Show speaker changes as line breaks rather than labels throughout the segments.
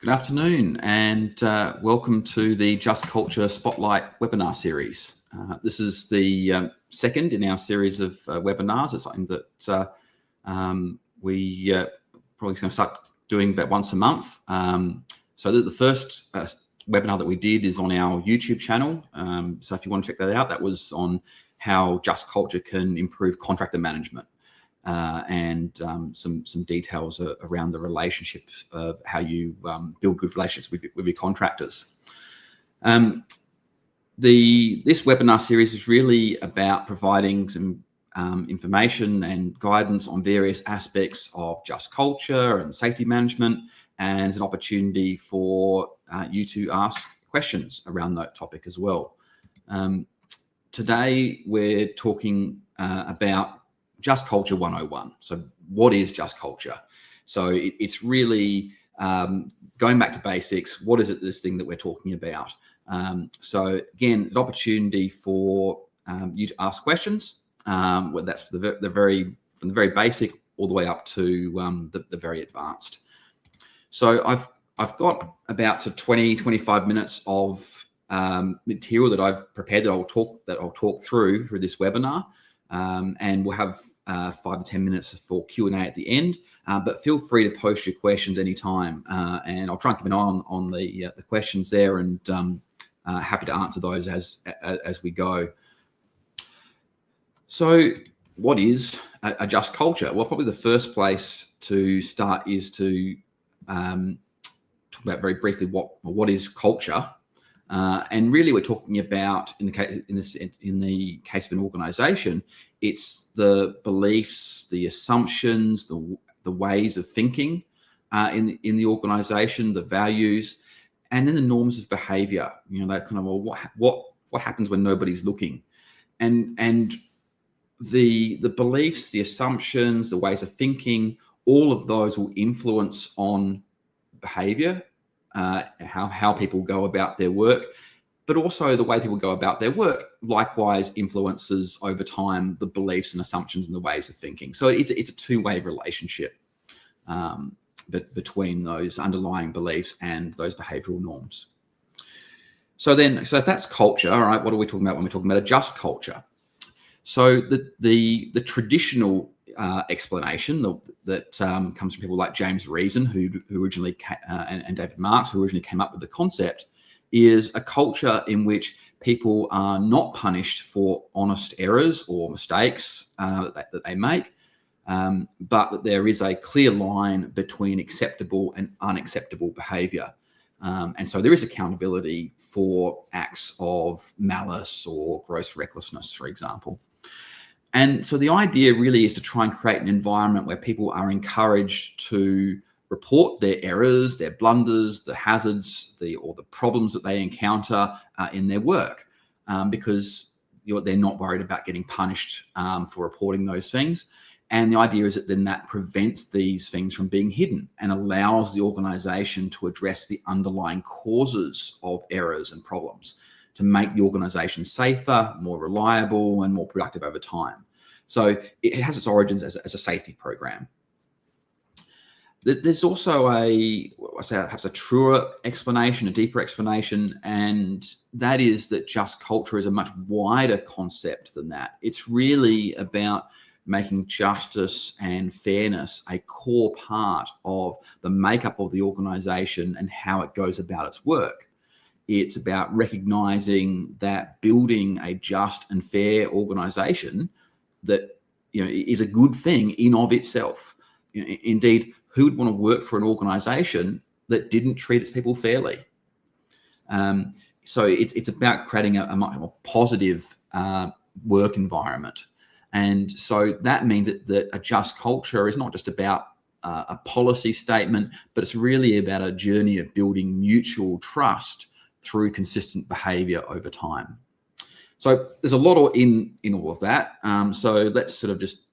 Good afternoon and welcome to the Just Culture Spotlight webinar series. This is the second in our series of webinars. It's something that we probably going to start doing about once a month. So the first webinar that we did is on our YouTube channel. So if you want to check that out, that was on how Just Culture can improve contractor management. And some details around the relationships of how you build good relationships with your contractors. This webinar series is really about providing some information and guidance on various aspects of Just Culture and safety management, and it's an opportunity for you to ask questions around that topic as well. Today we're talking about Just Culture 101. So what is Just Culture? So it's really going back to basics. What is it, this thing that we're talking about? So again, it's an opportunity for you to ask questions, whether that's from the very basic all the way up to the very advanced. So I've got about 20-25 minutes of material that I've prepared that I'll talk through this webinar, and we'll have 5 to 10 minutes for Q&A at the end, but feel free to post your questions anytime, and I'll try and keep an eye on the questions there, and happy to answer those as we go. So what is a Just Culture? Well, probably the first place to start is to talk about very briefly what is culture. And really, we're talking about, in the case of an organization, it's the beliefs, the assumptions, the ways of thinking in the organization, the values, and then the norms of behavior. You know, that kind of, well, what happens when nobody's looking, and the beliefs, the assumptions, the ways of thinking, all of those will influence on behavior. How people go about their work, but also the way people go about their work likewise influences over time the beliefs and assumptions and the ways of thinking. So it's a two-way relationship between those underlying beliefs and those behavioral norms. So if that's culture, all right, what are we talking about when we're talking about a just culture? So the traditional explanation that comes from people like James Reason, who originally and David Marks, who originally came up with the concept, is a culture in which people are not punished for honest errors or mistakes that they make, but that there is a clear line between acceptable and unacceptable behavior. And so there is accountability for acts of malice or gross recklessness, for example. And so the idea really is to try and create an environment where people are encouraged to report their errors, their blunders, the hazards, or the problems that they encounter in their work, because they're not worried about getting punished for reporting those things. And the idea is that then that prevents these things from being hidden and allows the organization to address the underlying causes of errors and problems, to make the organization safer, more reliable, and more productive over time. So it has its origins as a safety program. There's also perhaps a truer explanation, a deeper explanation, and that is that just culture is a much wider concept than that. It's really about making justice and fairness a core part of the makeup of the organization and how it goes about its work. It's about recognizing that building a just and fair organization that is a good thing in of itself. Indeed, who would want to work for an organization that didn't treat its people fairly? So it's about creating a much more positive work environment. And so that means that a just culture is not just about a policy statement, but it's really about a journey of building mutual trust through consistent behavior over time. So there's a lot in all of that. So let's sort of just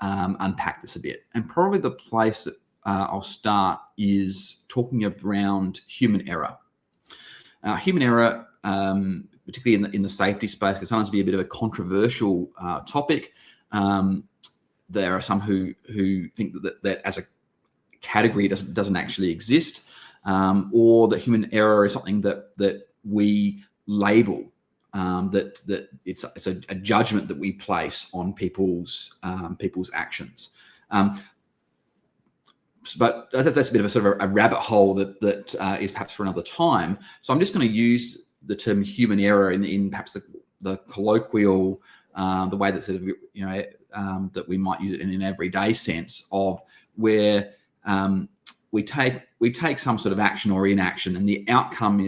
unpack this a bit. And probably the place that I'll start is talking around human error. Human error, particularly in the safety space, can sometimes be a bit of a controversial topic. There are some who think that as a category doesn't actually exist. or that human error is something that we label, that it's a judgment that we place on people's actions. But that's a bit of a sort of a rabbit hole that is perhaps for another time. So I'm just going to use the term human error in perhaps the colloquial, the way that sort of, that we might use it in an everyday sense of where we take some sort of action or inaction, and the outcome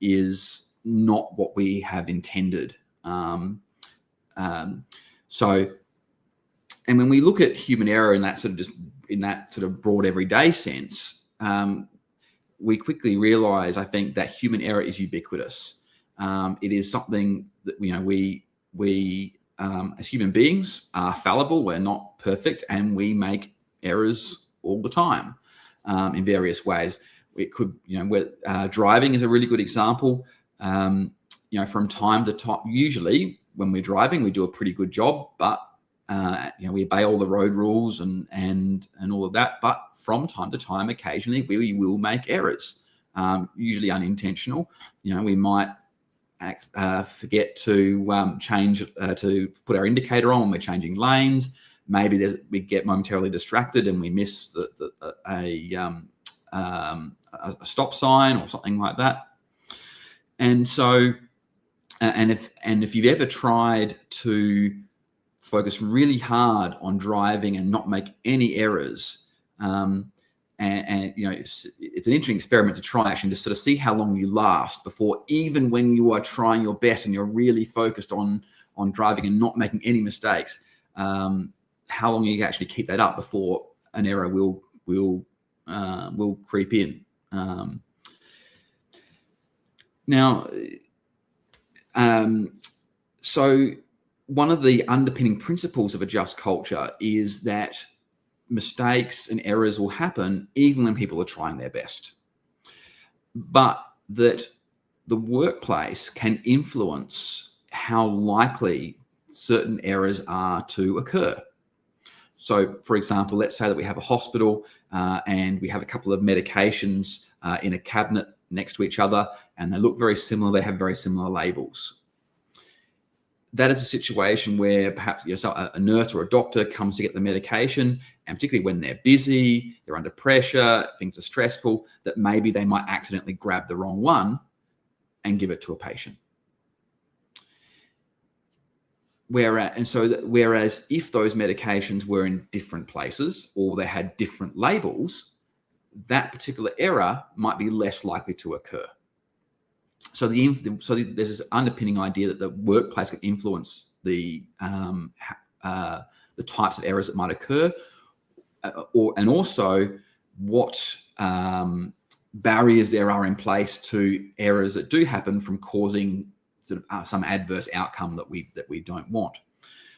is not what we have intended. So, and when we look at human error in that sort of broad everyday sense, we quickly realize, I think, that human error is ubiquitous. It is something that we as human beings are fallible. We're not perfect, and we make errors all the time in various ways. It could, driving is a really good example. From time to time, usually when we're driving, we do a pretty good job, but we obey all the road rules and all of that. But from time to time, occasionally we will make errors, usually unintentional. We might forget to change to put our indicator on when we're changing lanes. Maybe we get momentarily distracted and we miss a stop sign or something like that. And so, and if you've ever tried to focus really hard on driving and not make any errors, it's an interesting experiment to try, actually, to sort of see how long you last before, even when you are trying your best and you're really focused on driving and not making any mistakes, how long you can actually keep that up before an error will creep in. So one of the underpinning principles of a just culture is that mistakes and errors will happen even when people are trying their best, but that the workplace can influence how likely certain errors are to occur. So, for example, let's say that we have a hospital and we have a couple of medications in a cabinet next to each other, and they look very similar. They have very similar labels. That is a situation where perhaps a nurse or a doctor comes to get the medication, and particularly when they're busy, they're under pressure, things are stressful, that maybe they might accidentally grab the wrong one and give it to a patient. Whereas if those medications were in different places or they had different labels, that particular error might be less likely to occur. So there's this underpinning idea that the workplace can influence the types of errors that might occur, and also what barriers there are in place to errors that do happen from causing sort of some adverse outcome that we don't want.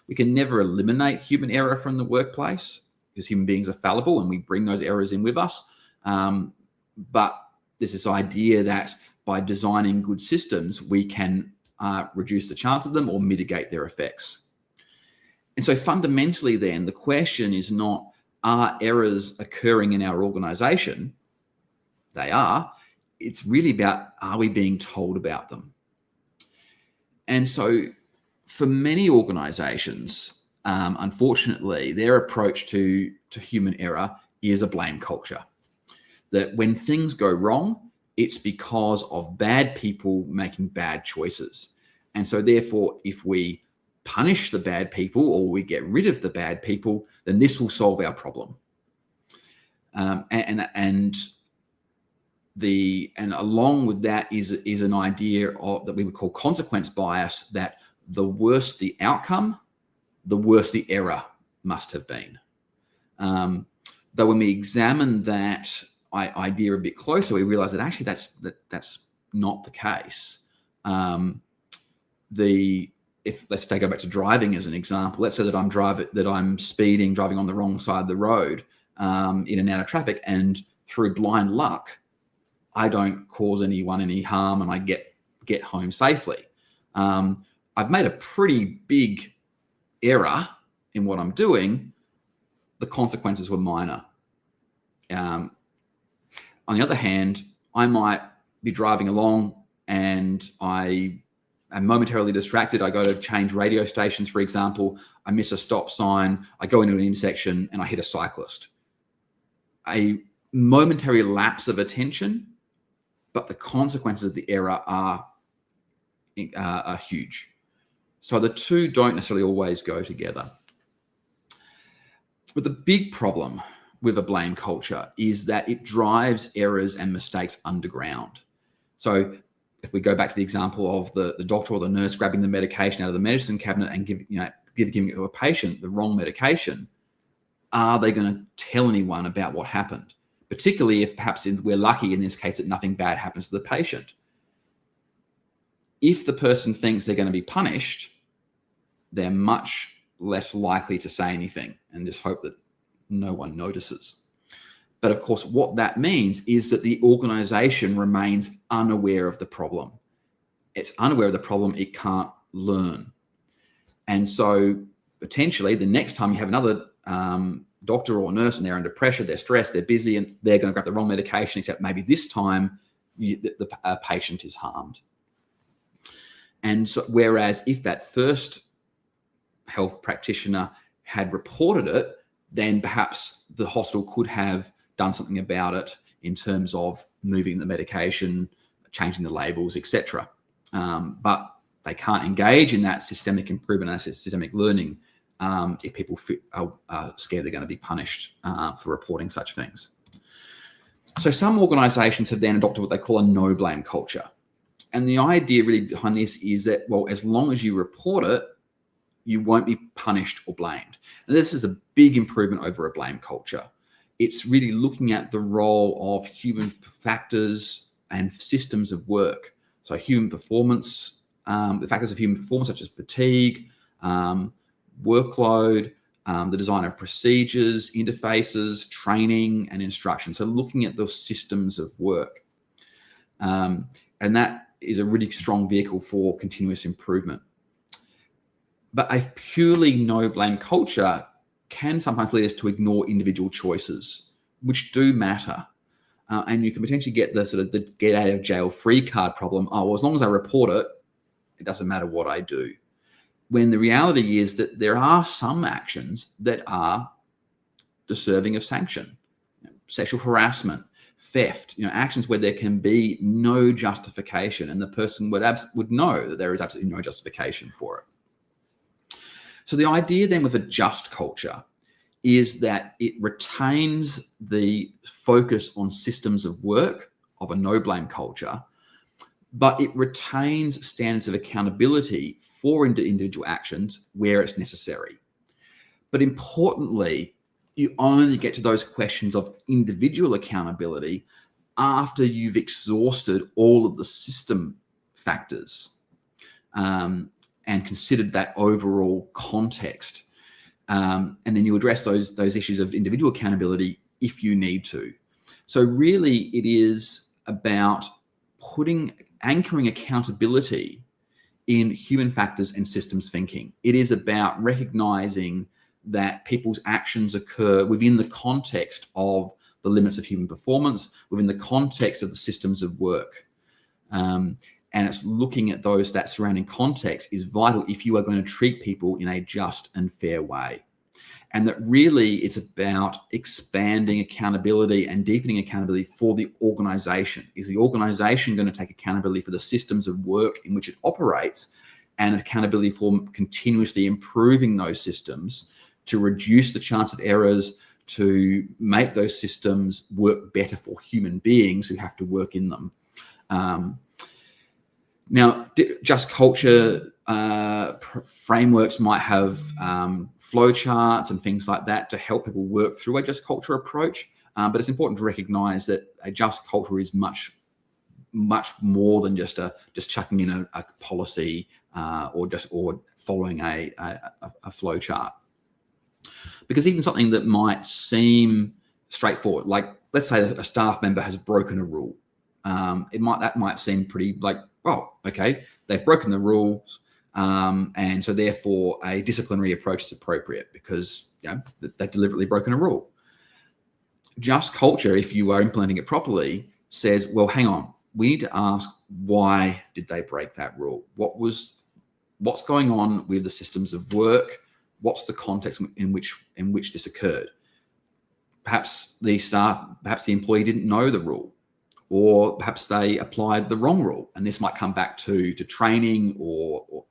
We can never eliminate human error from the workplace because human beings are fallible and we bring those errors in with us. But there's this idea that by designing good systems, we can reduce the chance of them or mitigate their effects. And so fundamentally then, the question is not, are errors occurring in our organization? They are. It's really about, are we being told about them? And so for many organizations, unfortunately, their approach to human error is a blame culture. That when things go wrong, it's because of bad people making bad choices. And so therefore, if we punish the bad people or we get rid of the bad people, then this will solve our problem. And along with that is an idea that we would call consequence bias, that the worse the outcome, the worse the error must have been. Though when we examine that idea a bit closer, we realize that actually that's not the case. If let's go back to driving as an example. Let's say that I'm driving on the wrong side of the road, in and out of traffic, and through blind luck, I don't cause anyone any harm and I get home safely. I've made a pretty big error in what I'm doing. The consequences were minor. On the other hand, I might be driving along and I am momentarily distracted. I go to change radio stations, for example. I miss a stop sign. I go into an intersection and I hit a cyclist. A momentary lapse of attention, but the consequences of the error are huge. So the two don't necessarily always go together. But the big problem with a blame culture is that it drives errors and mistakes underground. So if we go back to the example of the doctor or the nurse grabbing the medication out of the medicine cabinet and giving it to a patient the wrong medication, are they going to tell anyone about what happened? Particularly if perhaps we're lucky in this case that nothing bad happens to the patient. If the person thinks they're going to be punished, they're much less likely to say anything and just hope that no one notices. But of course, what that means is that the organization remains unaware of the problem. It's unaware of the problem, it can't learn. And so potentially the next time you have another doctor or nurse and they're under pressure, they're stressed, they're busy, and they're going to grab the wrong medication, except maybe this time the patient is harmed. And so, whereas if that first health practitioner had reported it, then perhaps the hospital could have done something about it in terms of moving the medication, changing the labels, etc. But they can't engage in that systemic improvement and systemic learning if people are scared they're going to be punished for reporting such things. So some organizations have then adopted what they call a no blame culture. And the idea really behind this is that, well, as long as you report it, you won't be punished or blamed. And this is a big improvement over a blame culture. It's really looking at the role of human factors and systems of work. So human performance, the factors of human performance, such as fatigue, workload, the design of procedures, interfaces, training, and instruction. So looking at those systems of work. And that is a really strong vehicle for continuous improvement. But a purely no blame culture can sometimes lead us to ignore individual choices, which do matter. And you can potentially get the sort of the get out of jail free card problem. Oh, well, as long as I report it, it doesn't matter what I do. When the reality is that there are some actions that are deserving of sanction. Sexual harassment, theft, actions where there can be no justification, and the person would know that there is absolutely no justification for it. So the idea then with a just culture is that it retains the focus on systems of work of a no blame culture, but it retains standards of accountability for individual actions where it's necessary. But importantly, you only get to those questions of individual accountability after you've exhausted all of the system factors and considered that overall context. And then you address those issues of individual accountability if you need to. So really it is about anchoring accountability in human factors and systems thinking. It is about recognizing that people's actions occur within the context of the limits of human performance, within the context of the systems of work. And it's looking at that surrounding context is vital if you are going to treat people in a just and fair way. And that really it's about expanding accountability and deepening accountability for the organization. Is the organization going to take accountability for the systems of work in which it operates, and accountability for continuously improving those systems to reduce the chance of errors, to make those systems work better for human beings who have to work in them. Now, just culture frameworks might have flow charts and things like that to help people work through a just culture approach. But it's important to recognize that a just culture is much more than just chucking in a policy or following a flow chart. Because even something that might seem straightforward, like let's say that a staff member has broken a rule, that might seem pretty like, well, okay, they've broken the rules, and so therefore a disciplinary approach is appropriate because they've deliberately broken a rule. just culture, if you are implementing it properly, says, well, hang on, we need to ask, why did they break that rule? What's going on with the systems of work? What's the context in which this occurred? Perhaps the employee didn't know the rule, or perhaps they applied the wrong rule, and this might come back to training or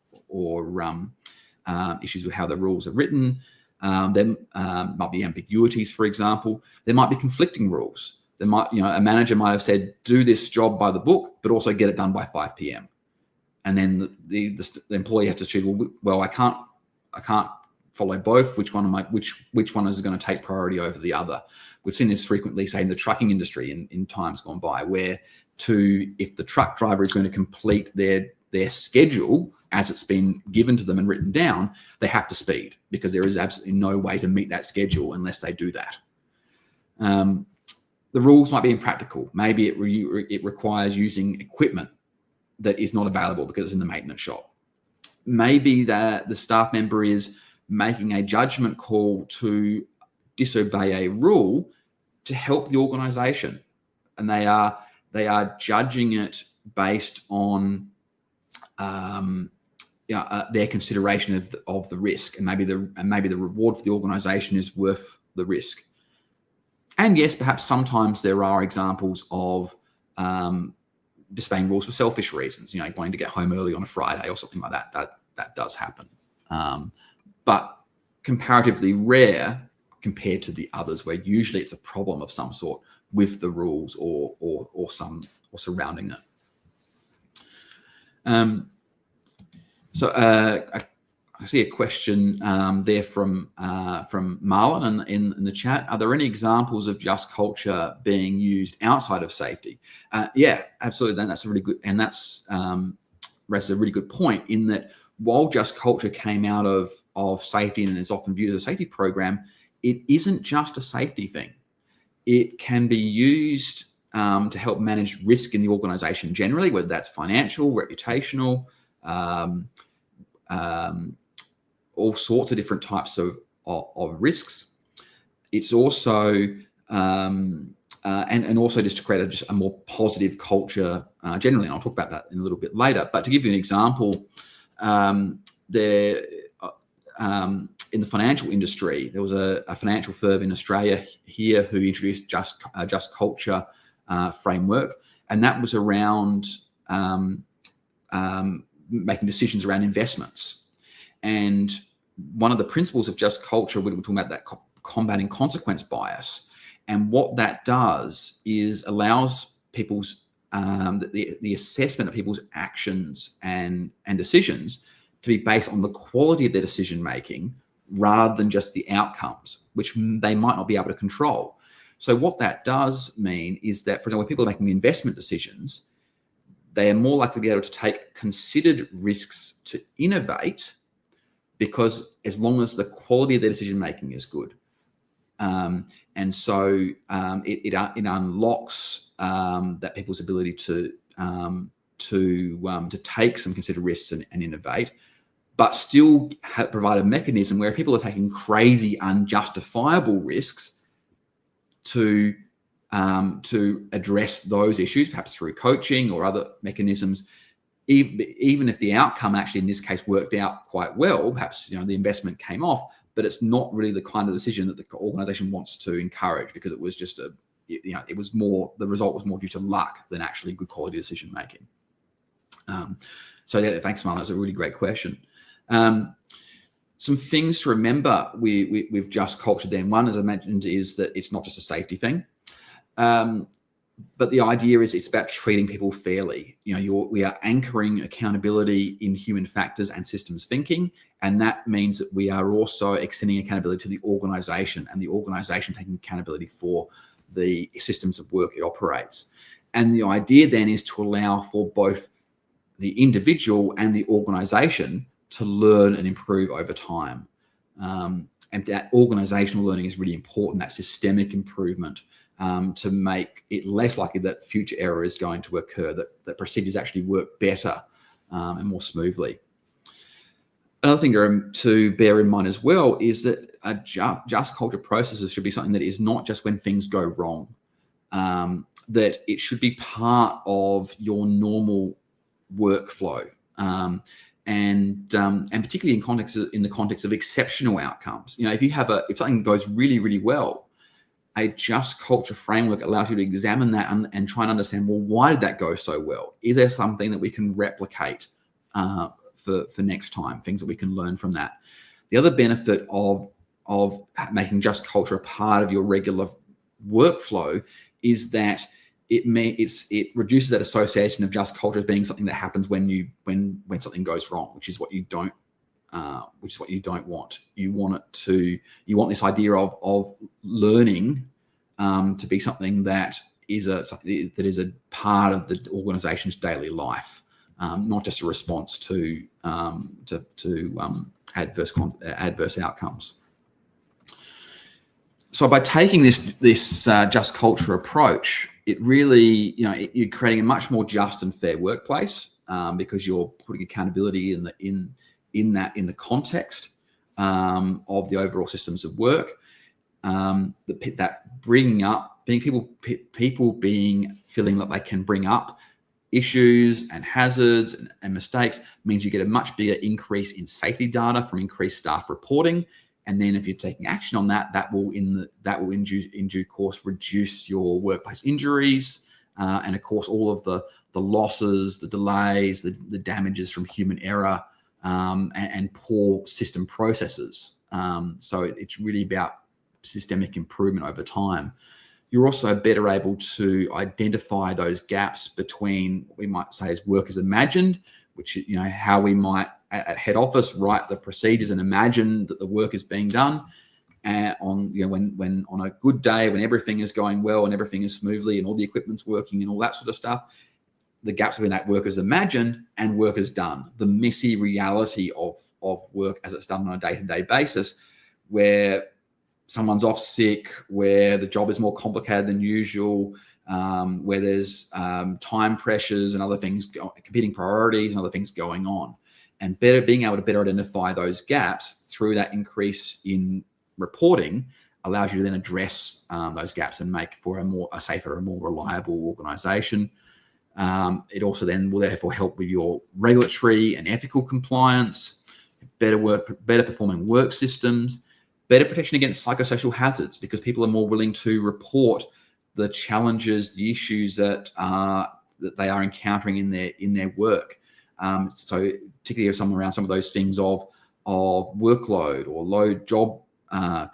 issues with how the rules are written. There might be ambiguities, for example. There might be conflicting rules. There might, a manager might have said, do this job by the book, but also get it done by 5 p.m. And then the employee has to choose, well, I can't follow both. Which one is going to take priority over the other? We've seen this frequently, say, in the trucking industry in times gone by, where if the truck driver is going to complete their schedule as it's been given to them and written down, they have to speed, because there is absolutely no way to meet that schedule unless they do that. The rules might be impractical. Maybe it requires using equipment that is not available because it's in the maintenance shop. Maybe that the staff member is making a judgment call to disobey a rule to help the organization, and they are judging it based on their consideration of the risk, and maybe the reward for the organization is worth the risk. And yes, perhaps sometimes there are examples of disobeying rules for selfish reasons, wanting to get home early on a Friday or something like that. That does happen, but comparatively rare compared to the others, where usually it's a problem of some sort with the rules or surrounding it. I see a question there from Marlon in the chat. Are there any examples of just culture being used outside of safety? Yeah, absolutely. And that's a really good, and that's raises a really good point, in that while just culture came out of safety and is often viewed as a safety program, it isn't just a safety thing. It can be used to help manage risk in the organization generally, whether that's financial, reputational, all sorts of different types of risks. It's also and also just to create just a more positive culture generally, and I'll talk about that in a little bit later. But to give you an example, in the financial industry, there was a financial firm in Australia here who introduced just culture framework, and that was around making decisions around investments. And one of the principles of just culture, we're talking about that combating consequence bias. And what that does is allows people's the assessment of people's actions and decisions to be based on the quality of their decision making rather than just the outcomes, which they might not be able to control. So what that does mean is that, for example, when people are making investment decisions, they are more likely to be able to take considered risks to innovate, because as long as the quality of their decision making is good. And so it unlocks that people's ability to take some considered risks and innovate, but still provide a mechanism where if people are taking crazy, unjustifiable risks, to address those issues, perhaps through coaching or other mechanisms, even if the outcome actually in this case worked out quite well, perhaps the investment came off, but it's not really the kind of decision that the organization wants to encourage, because it was just it was more, the result was more due to luck than actually good quality decision making. So yeah, thanks, Marlon. That's a really great question. Some things to remember with just culture then. One, as I mentioned, is that it's not just a safety thing. But the idea is it's about treating people fairly. We are anchoring accountability in human factors and systems thinking, and that means that we are also extending accountability to the organization, and the organization taking accountability for the systems of work it operates. And the idea then is to allow for both the individual and the organization to learn and improve over time. And that organizational learning is really important, that systemic improvement, to make it less likely that future error is going to occur, that procedures actually work better and more smoothly. Another thing to bear in mind as well is that a just culture processes should be something that is not just when things go wrong. That it should be part of your normal workflow, and particularly in the context of exceptional outcomes. You know, if something goes really, really well, a just culture framework allows you to examine that and try and understand, well, why did that go so well? Is there something that we can replicate for next time? Things that we can learn from that. The other benefit of making just culture a part of your regular workflow is that it reduces that association of just culture as being something that happens when something goes wrong, which is what you don't want. You want this idea of learning to be something that is a part of the organization's daily life, not just a response to adverse outcomes. So by taking this just culture approach, it really, you're creating a much more just and fair workplace, because you're putting accountability in the context of the overall systems of work. That bringing up, feeling that they can bring up issues and hazards and mistakes means you get a much bigger increase in safety data from increased staff reporting. And then if you're taking action on that will in due course reduce your workplace injuries, and of course all of the losses, the delays, the damages from human error, and poor system processes. So it's really about systemic improvement over time. You're also better able to identify those gaps between what we might say is work as imagined, which, how we might at head office write the procedures and imagine that the work is being done. And when on a good day, when everything is going well and everything is smoothly and all the equipment's working and all that sort of stuff, the gaps between that work as imagined and work as done, the messy reality of work as it's done on a day-to-day basis, where someone's off sick, where the job is more complicated than usual, where there's time pressures and other things, competing priorities and other things going on. And being able to better identify those gaps through that increase in reporting allows you to then address those gaps and make for a safer and more reliable organization. It also then will therefore help with your regulatory and ethical compliance, better performing work systems, better protection against psychosocial hazards, because people are more willing to report the challenges, the issues that they are encountering in their work. So particularly around some of those things of workload or low job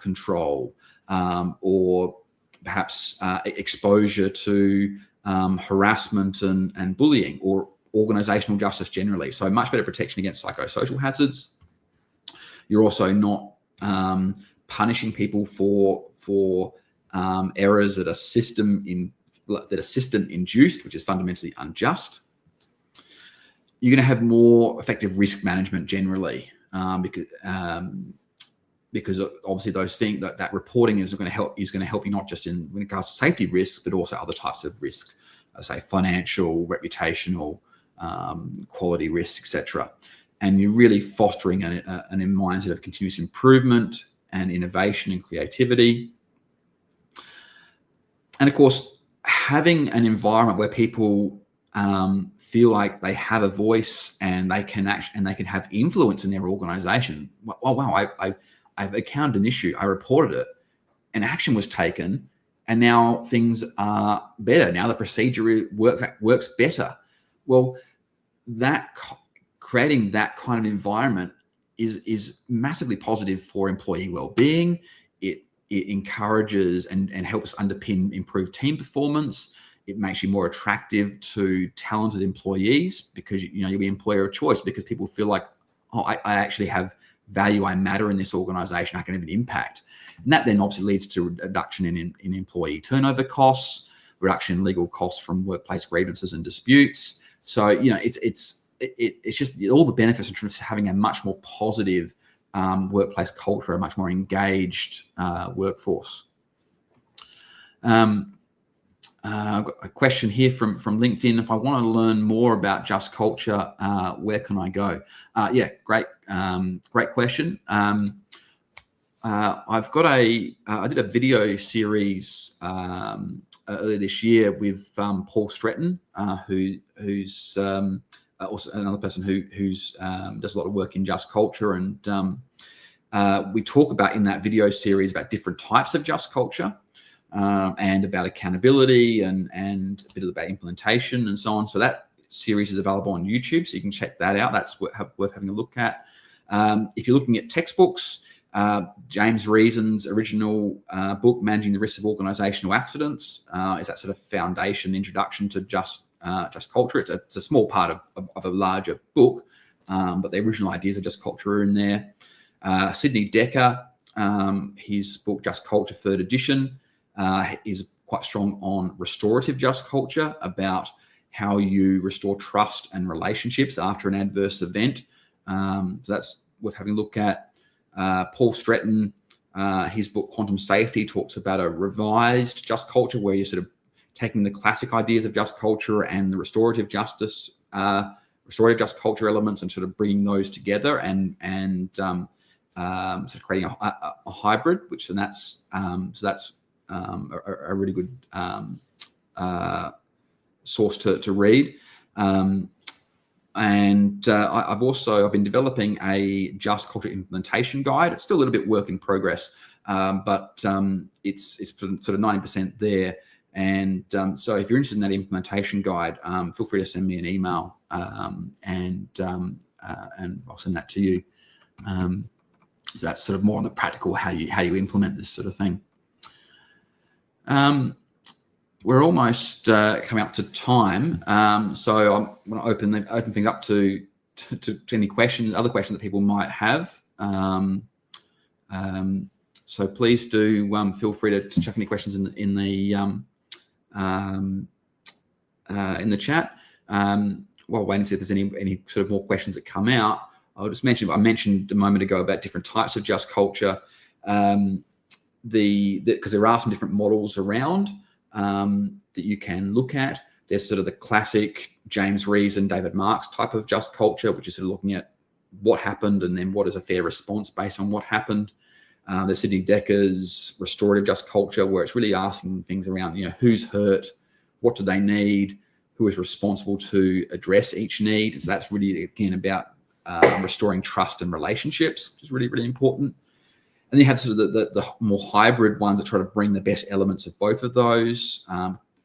control, or perhaps exposure to harassment and bullying, or organizational justice generally. So much better protection against psychosocial hazards. You're also not punishing people for errors that are system induced, which is fundamentally unjust. You're going to have more effective risk management generally, because obviously those things that reporting is going to help you not just in regards to safety risks, but also other types of risk, say financial, reputational, quality risk, etc. And you're really fostering an mindset of continuous improvement and innovation and creativity. And of course, having an environment where people feel like they have a voice and they can have influence in their organization. Oh wow, I've encountered an issue, I reported it, and action was taken, and now things are better. Now the procedure works better. Well, creating that kind of environment is massively positive for employee well-being. It encourages and helps underpin improved team performance. It makes you more attractive to talented employees, because you'll be employer of choice, because people feel like, oh, I actually have value, I matter in this organization, I can have an impact. And that then obviously leads to reduction in employee turnover costs, reduction in legal costs from workplace grievances and disputes. So it's just all the benefits in terms of having a much more positive workplace culture, a much more engaged workforce. I've got a question here from LinkedIn. If I want to learn more about Just Culture, where can I go? Yeah, great question. I've got I did a video series earlier this year with 𝗲𝘂𝘀𝘁, who's also another person who does a lot of work in Just Culture, and we talk about in that video series about different types of Just Culture. And about accountability and a bit about implementation and so on. So that series is available on YouTube, so you can check that out. That's worth having a look at. If you're looking at textbooks, James Reason's original book, Managing the Risks of Organizational Accidents, is that sort of foundation introduction to Just Culture. It's a small part of a larger book, but the original ideas of Just Culture are in there. 𝗖𝘂𝘀𝘁𝘂𝗿𝗲, his book Just Culture, 3rd edition, is quite strong on restorative Just Culture, about how you restore trust and relationships after an adverse event. So that's worth having a look at. 𝗲𝘂𝘀𝘁, his book Quantum Safety, talks about a revised Just Culture, where you're sort of taking the classic ideas of Just Culture and the restorative Just Culture elements and sort of bringing those together and sort of creating a hybrid, that's a really good source to read. I've been developing a Just Culture implementation guide. It's still a little bit work in progress, but it's sort of 90% there. And so if you're interested in that implementation guide, feel free to send me an email, and I'll send that to you. So that's sort of more on the practical, how you implement this sort of thing. We're almost coming up to time, so I'm going to open things up to any questions, other questions that people might have. So please do feel free to chuck any questions in the chat. While waiting to see if there's any sort of more questions that come out, I'll just mention. I mentioned a moment ago about different types of Just Culture. Because there are some different models around that you can look at. There's sort of the classic James Reason, David Marks type of Just Culture, which is sort of looking at what happened and then what is a fair response based on what happened. There's 𝗖𝘂𝘂𝗁𝘂𝗁 restorative Just Culture, where it's really asking things around, who's hurt, what do they need, who is responsible to address each need. So that's really, again, about restoring trust and relationships, which is really, really important. And then you have sort of the more hybrid ones that try to bring the best elements of both of those,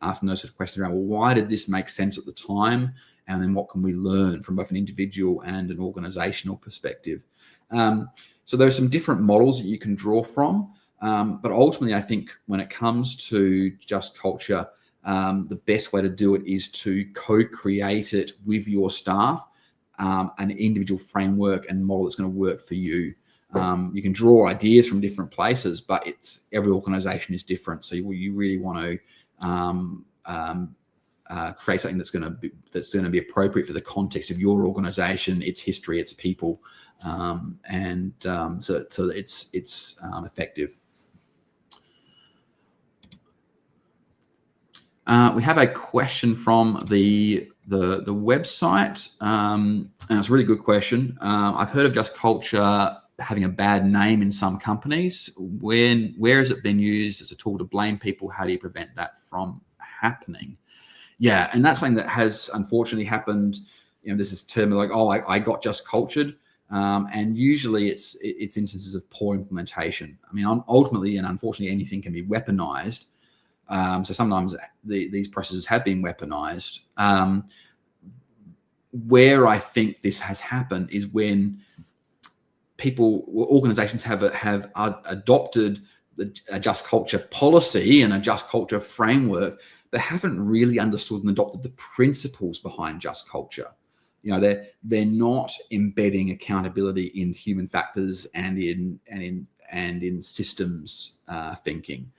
asking those sort of questions around, well, why did this make sense at the time? And then what can we learn from both an individual and an organizational perspective? So there are some different models that you can draw from. But ultimately, I think when it comes to Just Culture, the best way to do it is to co-create it with your staff, an individual framework and model that's going to work for you. You can draw ideas from different places, but every organization is different. So you really want to create something that's going to be appropriate for the context of your organization, its history, its people, so it's effective. We have a question from the website, and it's a really good question. I've heard of Just Culture having a bad name in some companies. Where has it been used as a tool to blame people? How do you prevent that from happening? Yeah, and that's something that has unfortunately happened. There's this term like, oh, I got just cultured, and usually it's instances of poor implementation. I mean, ultimately and unfortunately, anything can be weaponized. So sometimes these processes have been weaponized. Where I think this has happened is when organizations have adopted a Just Culture policy and a Just Culture framework, but haven't really understood and adopted the principles behind Just Culture. They're not embedding accountability in human factors and in systems thinking.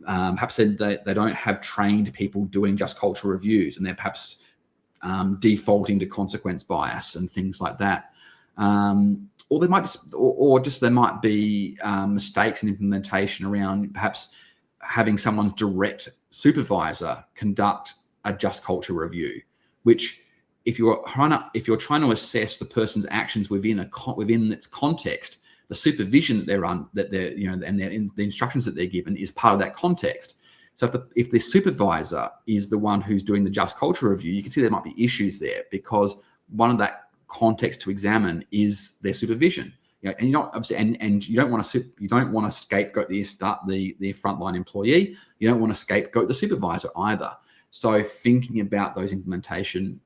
Perhaps they don't have trained people doing Just Culture reviews, and they're perhaps defaulting to consequence bias and things like that. Or there might be mistakes in implementation around perhaps having someone's direct supervisor conduct a just culture review, which if you're trying to assess the person's actions within its context, the supervision that and the instructions that they're given is part of that context. So if the supervisor is the one who's doing the just culture review, you can see there might be issues there, because one of that context to examine is their supervision. And you're not obviously, and you don't want to scapegoat the frontline employee. You don't want to scapegoat the supervisor either. So thinking about those implementation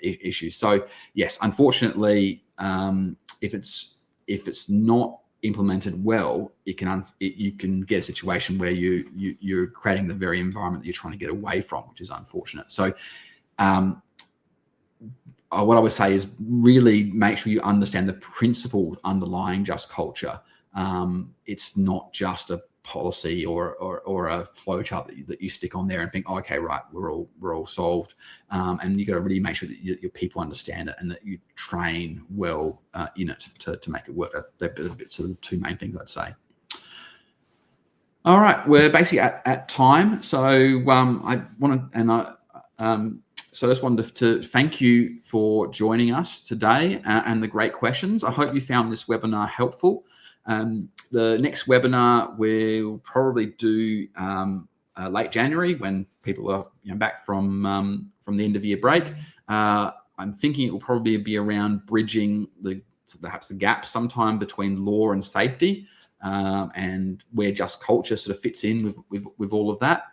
issues. So yes, unfortunately, if it's not implemented well, you can get a situation where you're creating the very environment that you're trying to get away from, which is unfortunate. So what I would say is really make sure you understand the principles underlying just culture. It's not just a policy or a flowchart that you stick on there and think, oh, okay, right, we're all solved. And you got to really make sure that your people understand it and that you train well in it to make it work. They're sort of the two main things I'd say. All right, we're basically at time, so I just wanted to thank you for joining us today and the great questions. I hope you found this webinar helpful. The next webinar we'll probably do late January, when people are back from the end of year break. I'm thinking it will probably be around bridging perhaps the gap sometime between law and safety, and where just culture sort of fits in with all of that.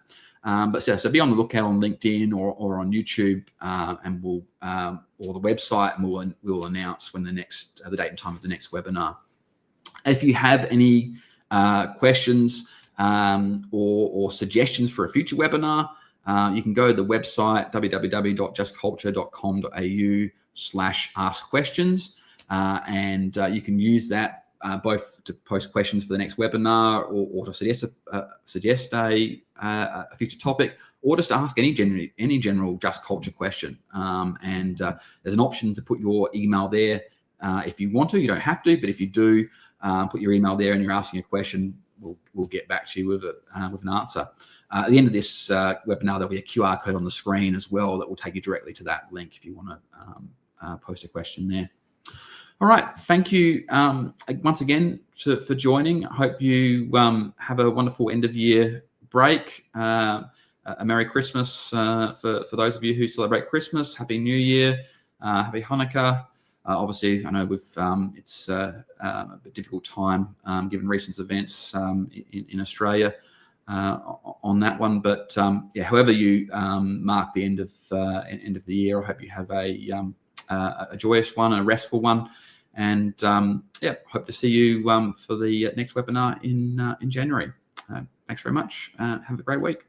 So be on the lookout on LinkedIn or on YouTube, and we'll or the website, and we'll announce when the date and time of the next webinar. If you have any questions or suggestions for a future webinar, you can go to the website www.justculture.com.au/askquestions, and you can use that both to post questions for the next webinar or to suggest a future topic, or just to ask any general just culture question. And there's an option to put your email there if you want to. You don't have to, but if you do, put your email there and you're asking a question, we'll get back to you with an answer. At the end of this webinar, there'll be a QR code on the screen as well that will take you directly to that link if you want to post a question there. All right, thank you once again for joining. I hope you have a wonderful end of year break. A Merry Christmas for those of you who celebrate Christmas. Happy New Year. Happy Hanukkah. Obviously, I know it's a difficult time given recent events in Australia on that one. But however you mark the end of the year, I hope you have a joyous one, a restful one, and hope to see you for the next webinar in January. Thanks very much. Have a great week.